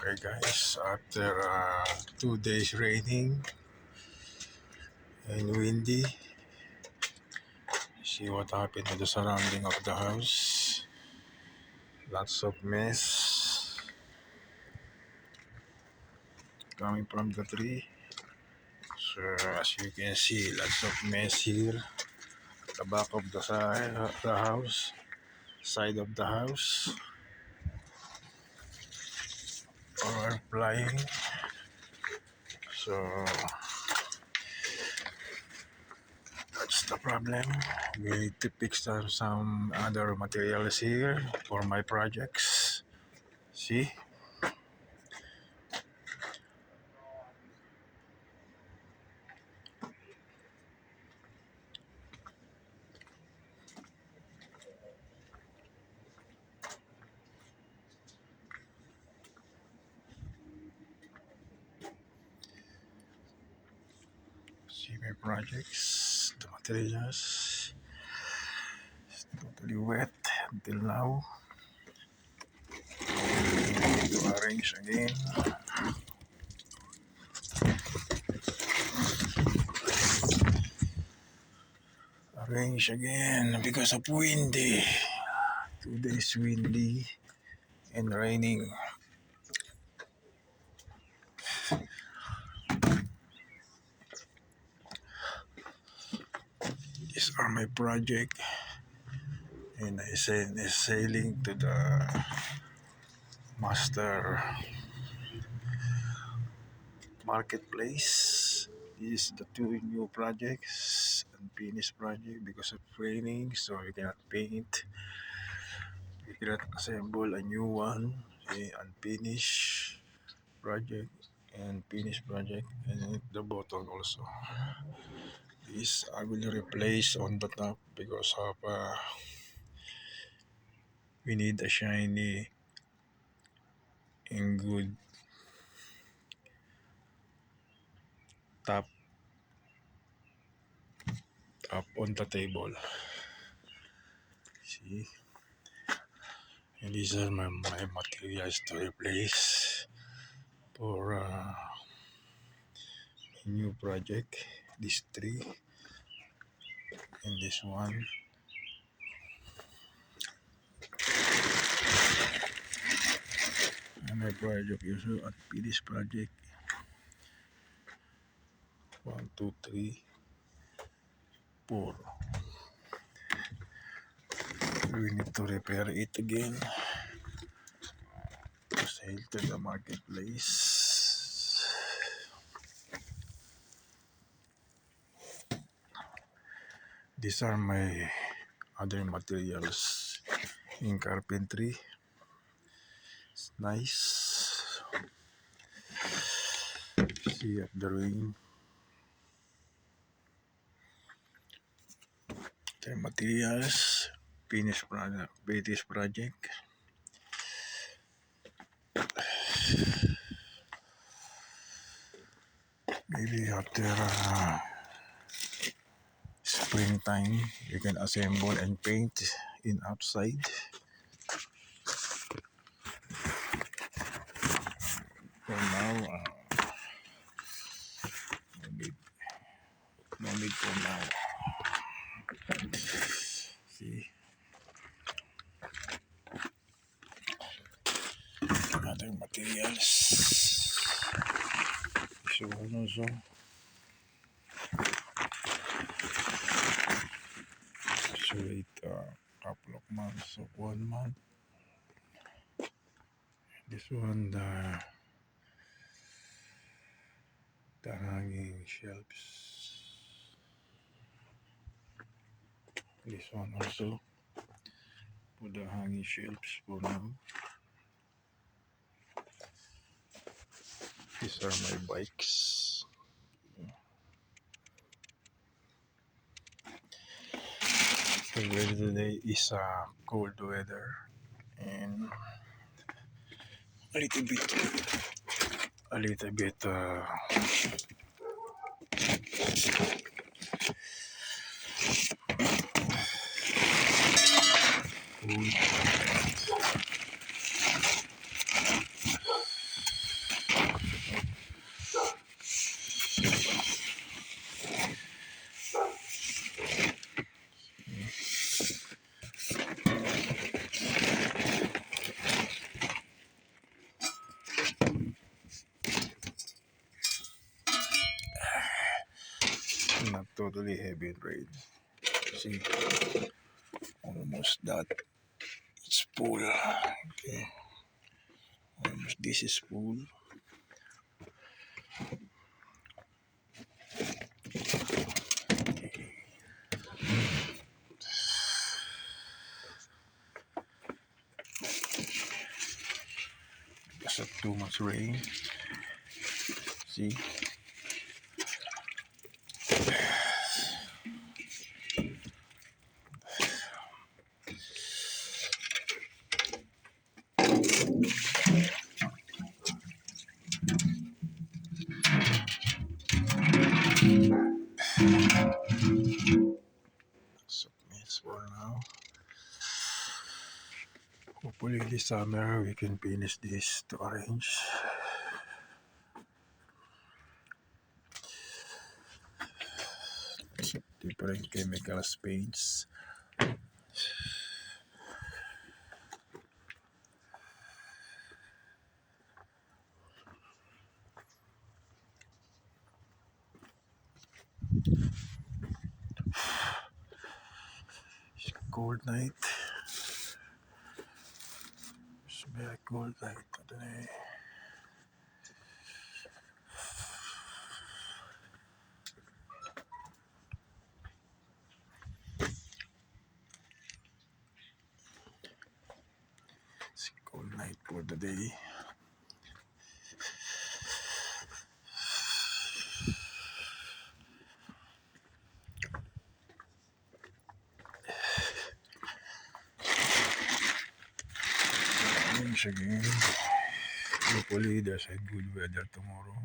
Okay guys, after 2 days raining and windy, see what happened to the surrounding of the house. Lots of mess coming from the tree. So as you can see, lots of mess here. The back of the house, side of the house, are flying. So that's the problem. We need to fix some other materials here for my projects. See? See my projects, the materials. It's totally wet until now. Need to arrange again. Arrange again because of windy. 2 days windy and raining. These are my project, and I send is sailing to the master marketplace. These the two new projects, unfinished project because of raining, so you cannot paint. You cannot assemble a new one, a unfinished project and finished project, and the bottom also. This I will replace on the top because of we need a shiny and good top up on the table. See, and these are my materials to replace for a new project. This three and this one. And my project is a finished project. 1, 2, 3, 4. We need to repair it again to sell to the marketplace. These are my other materials in carpentry. It's nice. See up the rain. The materials, finished product, British project. Maybe after springtime, you can assemble and paint in outside. For now, no need for now. See, other materials. So also, so wait a couple of months of 1 month. This one, the hanging shelves. This one also for the hanging shelves for now. These are my bikes. The weather today is cold weather and a little bit cold. not totally heavy rain. See, almost that. It's full. Okay, almost this is full. Because of too much rain. See, so it's for now. Hopefully this summer we can finish this to arrange. Different chemical paints. Cold night. It's very cold night today. It's cold night for the day. Once again, hopefully there's a good weather tomorrow.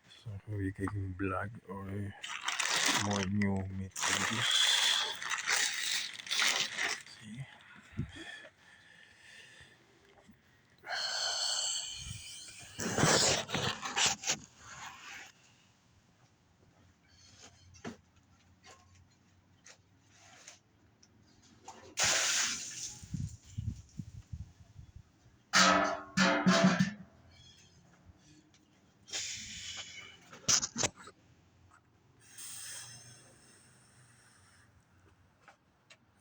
So we can vlog or more new meat videos. See?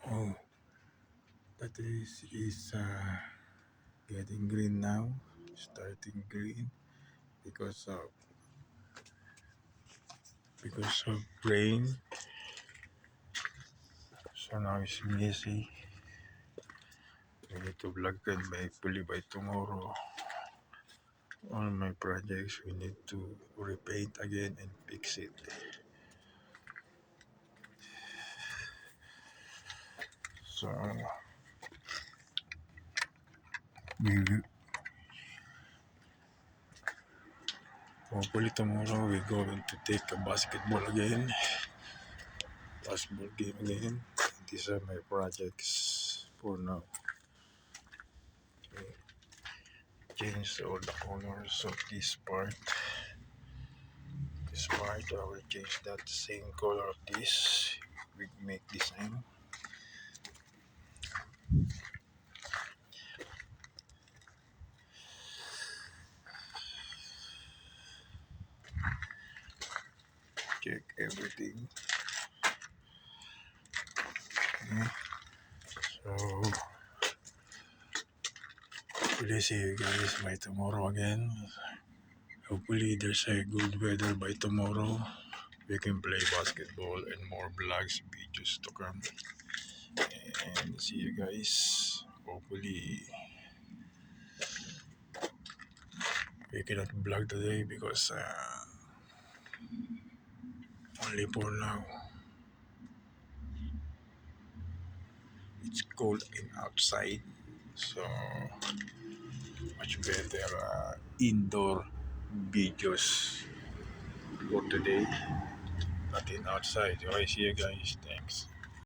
Oh, that is getting green now, starting green because of rain. So now it's messy. We need to vlog and hopefully by tomorrow. All my projects we need to repaint again and fix it. So we will, hopefully tomorrow we're going to take a basketball game again. These are my projects for now. Change all the colors of this part. This part I will change that same color of this. We make design. Check everything. Okay. So hopefully see you guys by tomorrow again. Hopefully there's a good weather by tomorrow. We can play basketball and more vlogs, videos to come. And see you guys. Hopefully we cannot vlog today because only for now. It's cold in outside, so much better indoor videos for today, not in outside. Okay, see you guys. Thanks.